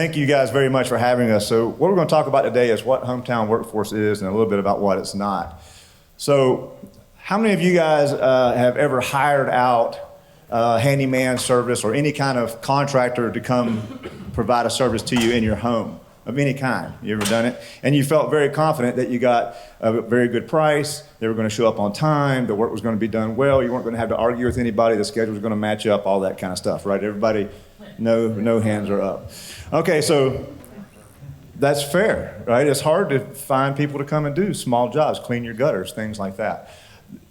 Thank you guys very much for having us. So what we're going to talk about today is what Hometown Workforce is and a little bit about what it's not. So how many of you guys have ever hired out handyman service or any kind of contractor to come provide a service to you in your home of any kind? You ever done it? And you felt very confident that you got a very good price, they were going to show up on time, the work was going to be done well, you weren't going to have to argue with anybody, the schedule was going to match up, all that kind of stuff, right? Everybody, no hands are up. Okay, so that's fair, right? It's hard to find people to come and do small jobs, clean your gutters, things like that.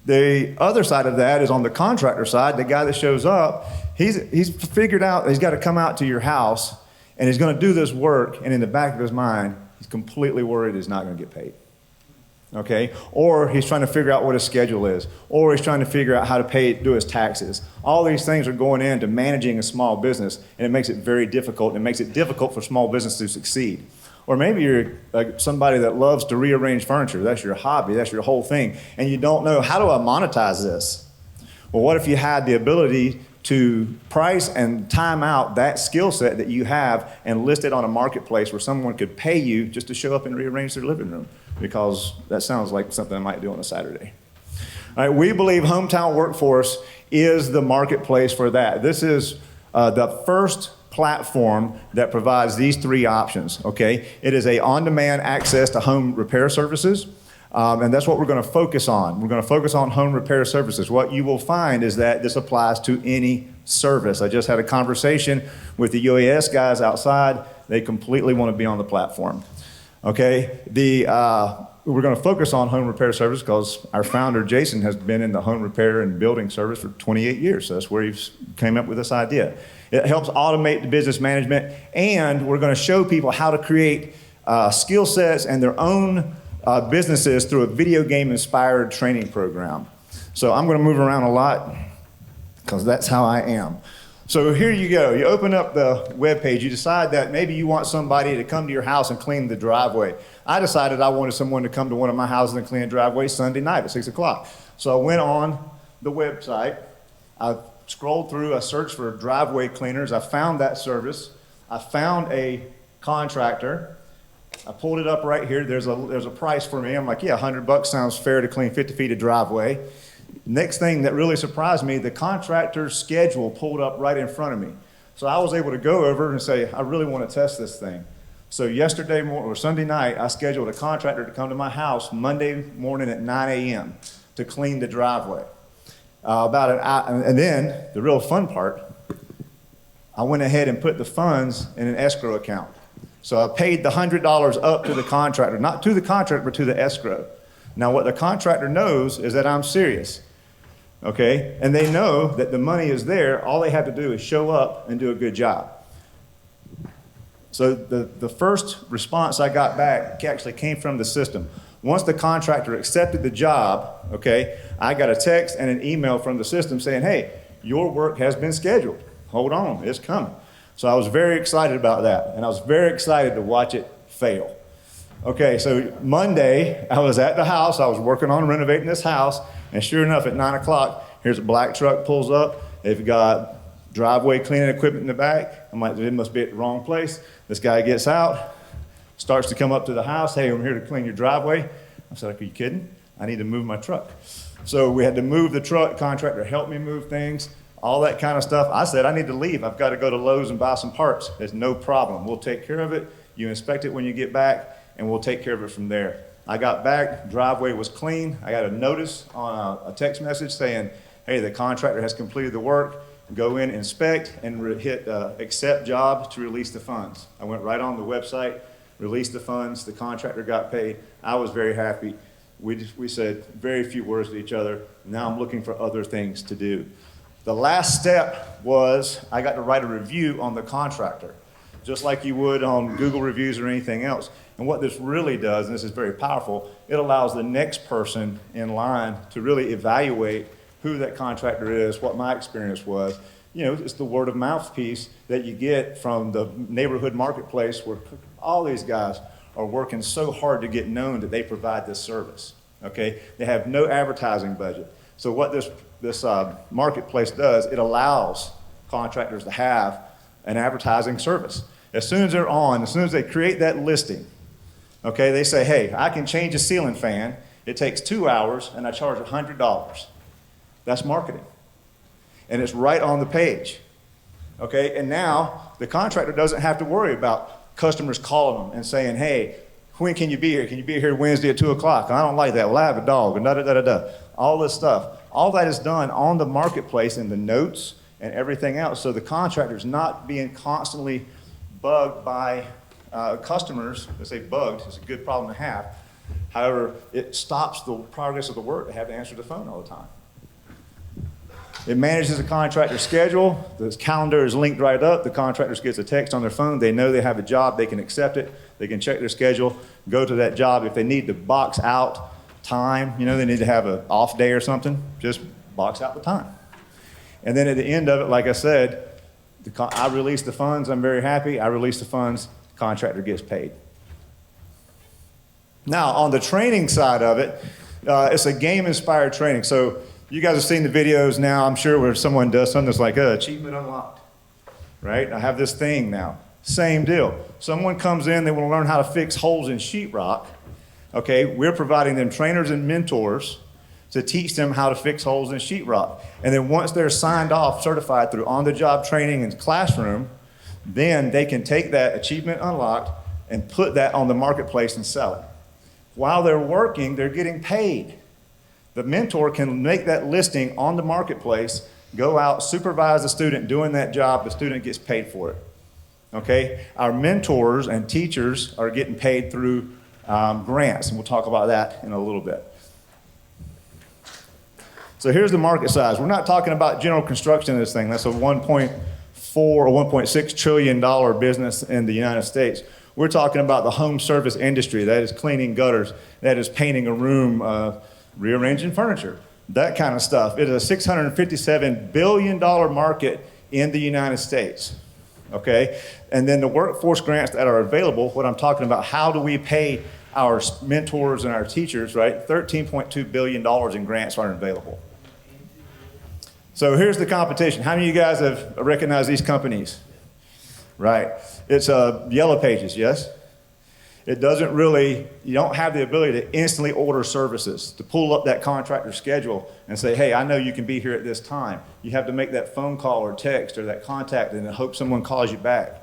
The other side of that is on the contractor side, the guy that shows up, he's figured out he's got to come out to your house and he's going to do this work, and in the back of his mind, he's completely worried he's not going to get paid. Okay? Or he's trying to figure out what his schedule is, or he's trying to figure out how to do his taxes. All these things are going into managing a small business, and it makes it very difficult, and it makes it difficult for small business to succeed. Or maybe you're somebody that loves to rearrange furniture. That's your hobby, that's your whole thing, and you don't know, how do I monetize this? Well, what if you had the ability to price and time out that skill set that you have and list it on a marketplace where someone could pay you just to show up and rearrange their living room? Because that sounds like something I might do on a Saturday. All right, we believe Hometown Workforce is the marketplace for that. This is the first platform that provides these three options, okay? It is a on-demand access to home repair services, and that's what we're going to focus on. We're going to focus on home repair services. What you will find is that this applies to any service. I just had a conversation with the UAS guys outside. They completely want to be on the platform. Okay, we're going to focus on home repair service because our founder, Jason, has been in the home repair and building service for 28 years. So that's where he came up with this idea. It helps automate the business management, and we're going to show people how to create skill sets and their own businesses through a video game inspired training program. So I'm going to move around a lot because that's how I am. So here you go. You open up the web page. You decide that maybe you want somebody to come to your house and clean the driveway. I decided I wanted someone to come to one of my houses and clean the driveway Sunday night at 6 o'clock. So I went on the website. I scrolled through. I searched for driveway cleaners. I found that service. I found a contractor. I pulled it up right here. There's a price for me. I'm like, yeah, $100 sounds fair to clean 50 feet of driveway. Next thing that really surprised me, the contractor's schedule pulled up right in front of me. So I was able to go over and say, I really want to test this thing. So yesterday or Sunday night, I scheduled a contractor to come to my house Monday morning at 9 a.m. to clean the driveway. About an hour, and then the real fun part, I went ahead and put the funds in an escrow account. So I paid the $100 up to the contractor, not to the contractor, but to the escrow. Now what the contractor knows is that I'm serious, okay? And they know that the money is there. All they have to do is show up and do a good job. So the first response I got back actually came from the system. Once the contractor accepted the job, okay, I got a text and an email from the system saying, hey, your work has been scheduled. Hold on, it's coming. So I was very excited about that, and I was very excited to watch it fail. Okay, so Monday, I was at the house, I was working on renovating this house, and sure enough, at 9 o'clock, here's a black truck pulls up. They've got driveway cleaning equipment in the back. I'm like, it must be at the wrong place. This guy gets out, starts to come up to the house. Hey, I'm here to clean your driveway. I said, are you kidding? I need to move my truck. So we had to move the truck. Contractor helped me move things, all that kind of stuff. I said, I need to leave. I've got to go to Lowe's and buy some parts. There's no problem. We'll take care of it. You inspect it when you get back, and we'll take care of it from there. I got back, driveway was clean. I got a notice on a text message saying, hey, the contractor has completed the work. Go in, inspect, and hit accept job to release the funds. I went right on the website, released the funds, the contractor got paid. I was very happy. We said very few words to each other. Now I'm looking for other things to do. The last step was I got to write a review on the contractor, just like you would on Google reviews or anything else. And what this really does, and this is very powerful, it allows the next person in line to really evaluate who that contractor is, what my experience was. You know, it's the word of mouth piece that you get from the neighborhood marketplace where all these guys are working so hard to get known that they provide this service, okay? They have no advertising budget. So what this marketplace does, it allows contractors to have an advertising service. As soon as they're on, as soon as they create that listing, okay, they say, hey, I can change a ceiling fan. It takes 2 hours, and I charge $100. That's marketing. And it's right on the page. Okay, and now the contractor doesn't have to worry about customers calling them and saying, hey, when can you be here? Can you be here Wednesday at 2 o'clock? I don't like that. Well, I have a dog, and da-da-da-da-da. All this stuff. All that is done on the marketplace in the notes and everything else. So the contractor's not being constantly bugged by customers. I say bugged, it's a good problem to have. However, it stops the progress of the work to have to answer the phone all the time. It manages the contractor's schedule. The calendar is linked right up. The contractor gets a text on their phone. They know they have a job. They can accept it. They can check their schedule, go to that job. If they need to box out time, they need to have an off day or something, just box out the time. And then at the end of it, like I said, I release the funds. I'm very happy. I release the funds. The contractor gets paid. Now, on the training side of it, it's a game-inspired training. So you guys have seen the videos now, I'm sure, where someone does something that's like, achievement unlocked, right? I have this thing now. Same deal. Someone comes in, they want to learn how to fix holes in sheetrock. Okay, we're providing them trainers and mentors to teach them how to fix holes in sheetrock. And then once they're signed off, certified through on-the-job training and classroom, then they can take that achievement unlocked and put that on the marketplace and sell it. While they're working, they're getting paid. The mentor can make that listing on the marketplace, go out, supervise the student doing that job, the student gets paid for it. Okay? Our mentors and teachers are getting paid through grants, and we'll talk about that in a little bit. So here's the market size. We're not talking about general construction in this thing. That's a 1.4 or 1.6 trillion dollar business in the United States. We're talking about the home service industry. That is cleaning gutters. That is painting a room, rearranging furniture, that kind of stuff. It is a $657 billion market in the United States. Okay? And then the workforce grants that are available, what I'm talking about, how do we pay our mentors and our teachers, right? $13.2 billion in grants are available. So here's the competition. How many of you guys have recognized these companies? Right. It's Yellow Pages, yes? It doesn't really, you don't have the ability to instantly order services, to pull up that contractor's schedule and say, hey, I know you can be here at this time. You have to make that phone call or text or that contact and hope someone calls you back.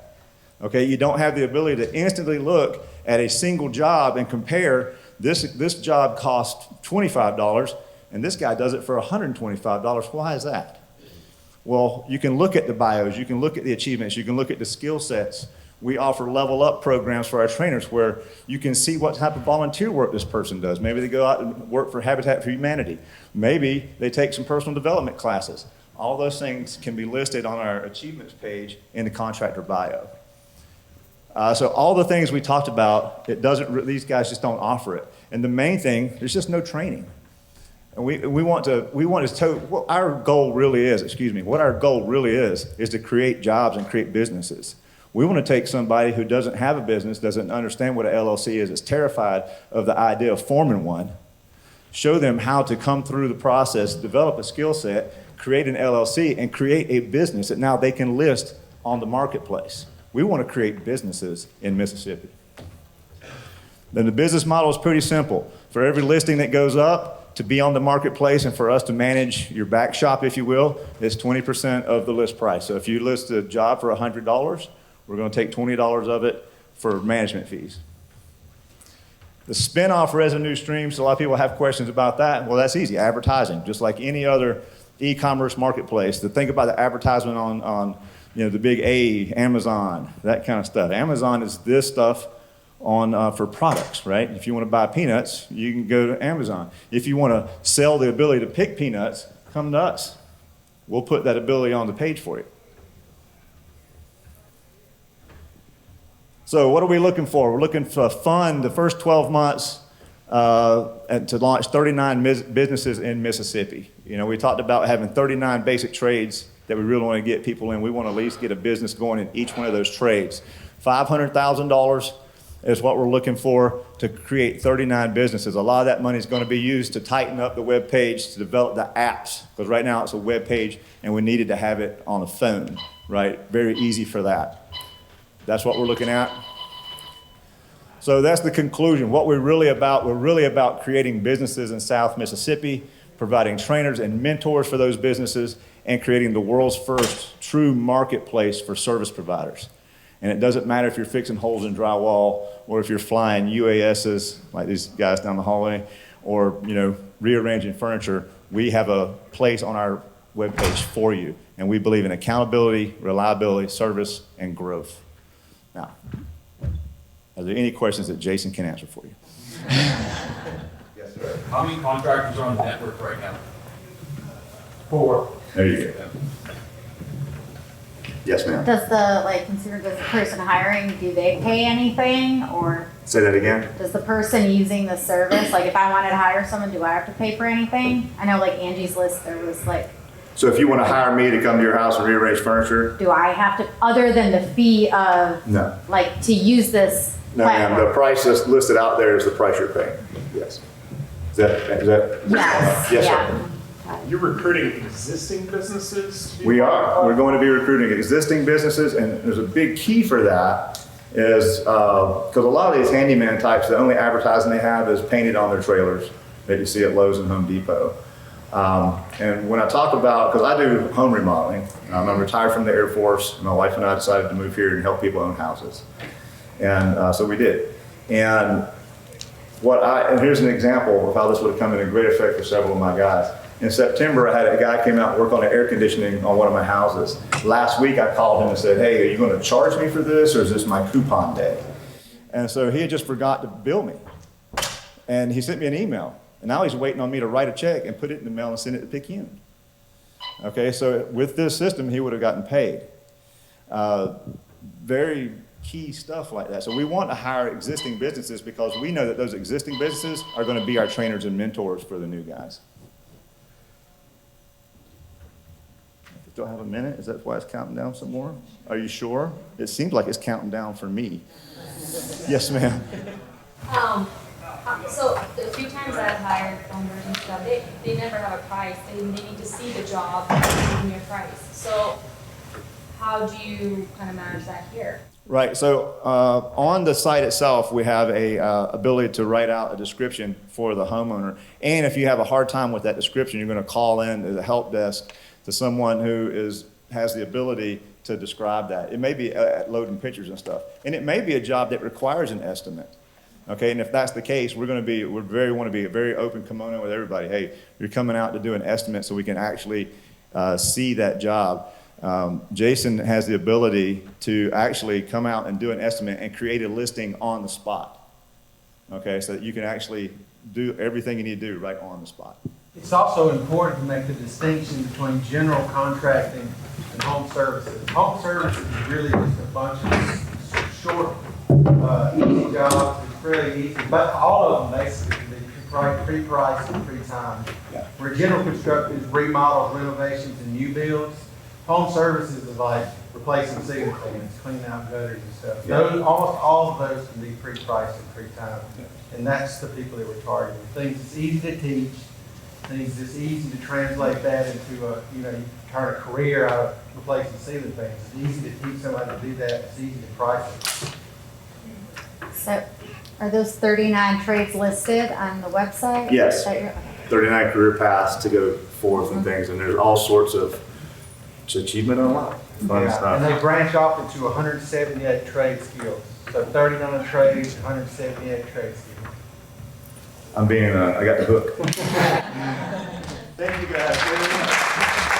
Okay, you don't have the ability to instantly look at a single job and compare this job costs $25 and this guy does it for $125. Why is that? Well, you can look at the bios, you can look at the achievements, you can look at the skill sets. We offer level up programs for our trainers where you can see what type of volunteer work this person does. Maybe they go out and work for Habitat for Humanity. Maybe they take some personal development classes. All those things can be listed on our achievements page in the contractor bio. So all the things we talked about, these guys just don't offer it. And the main thing, there's just no training. And what our goal really is to create jobs and create businesses. We want to take somebody who doesn't have a business, doesn't understand what an LLC is terrified of the idea of forming one, show them how to come through the process, develop a skill set, create an LLC, and create a business that now they can list on the marketplace. We want to create businesses in Mississippi. Then the business model is pretty simple. For every listing that goes up, to be on the marketplace and for us to manage your back shop, if you will, is 20% of the list price. So if you list a job for $100, we're going to take $20 of it for management fees. The spin-off revenue streams, a lot of people have questions about that. Well, that's easy, advertising, just like any other e-commerce marketplace. To think about the advertisement on the big A, Amazon, that kind of stuff. Amazon is this stuff for products, right? If you want to buy peanuts, you can go to Amazon. If you want to sell the ability to pick peanuts, come to us. We'll put that ability on the page for you. So what are we looking for? We're looking to fund the first 12 months and to launch 39 businesses in Mississippi. We talked about having 39 basic trades that we really want to get people in. We want to at least get a business going in each one of those trades. $500,000 is what we're looking for to create 39 businesses. A lot of that money is going to be used to tighten up the web page, to develop the apps, because right now it's a web page and we needed to have it on a phone, right? Very easy for that. That's what we're looking at. So that's the conclusion. What we're really about creating businesses in South Mississippi, providing trainers and mentors for those businesses, and creating the world's first true marketplace for service providers. And it doesn't matter if you're fixing holes in drywall, or if you're flying UASs like these guys down the hallway, or rearranging furniture. We have a place on our webpage for you, and we believe in accountability, reliability, service, and growth. Now, are there any questions that Jason can answer for you? Yes, sir. How many contractors are on the network right now? 4. There you go. Yes, ma'am. Does the person hiring, do they pay anything, or Say that again. does the person using the service, like if I wanted to hire someone, do I have to pay for anything? I know like Angie's List, there was like, So if you want to hire me to come to your house and rearrange furniture, do I have to, other than the fee of, no. like, to use this No, ma'am. platform? The price that's listed out there is the price you're paying. Yes. Is that? Yes, Yes, yeah. sir. You're recruiting existing businesses? to be We part are. of We're it? going to be recruiting existing businesses, and there's a big key for that is because a lot of these handyman types, the only advertising they have is painted on their trailers that you see at Lowe's and Home Depot. And when I talk about, because I do home remodeling, I'm retired from the Air Force. My wife and I decided to move here and help people own houses. And so we did. And here's an example of how this would have come into great effect for several of my guys. In September, I had a guy came out and work on the air conditioning on one of my houses. Last week, I called him and said, hey, are you going to charge me for this, or is this my coupon day? And so he had just forgot to bill me. And he sent me an email. And now he's waiting on me to write a check and put it in the mail and send it to Picayune. Okay, so with this system, he would have gotten paid. Very key stuff like that. So we want to hire existing businesses because we know that those existing businesses are going to be our trainers and mentors for the new guys. Still have a minute? Is that why it's counting down some more? Are you sure? It seems like it's counting down for me. Yes, ma'am. So the few times I've hired plumbers and stuff, they never have a price. They need to see the job and give me a price. So how do you kind of manage that here? Right. So on the site itself, we have a ability to write out a description for the homeowner. And if you have a hard time with that description, you're going to call in to the help desk to someone who has the ability to describe that. It may be loading pictures and stuff, and it may be a job that requires an estimate. Okay, and if that's the case, we want to be a very open kimono with everybody. Hey, you're coming out to do an estimate so we can actually see that job. Jason has the ability to actually come out and do an estimate and create a listing on the spot. Okay, so that you can actually do everything you need to do right on the spot. It's also important to make the distinction between general contracting and home services. Home services is really just a bunch of short, easy jobs. It's really easy, but all of them basically can be pre-priced and pre-timed. Yeah. Where general construction is remodels, renovations, and new builds. Home services is like replacing ceiling fans, cleaning out gutters and stuff. Yeah. Almost all of those can be pre-priced and pre-timed. And that's the people that we're targeting. Things that's easy to teach, things that's easy to translate that into a, you turn a career out of replacing ceiling fans. It's easy to teach somebody to do that. It's easy to price it. So are those 39 trades listed on the website? Yes. That you're- 39 career paths to go forth and things, and there's all sorts of achievement unlocked. Fun Yeah, stuff. and they branch off into 178 trade skills. So 39 trades, 178 trade skills. I got the hook. Thank you guys very much.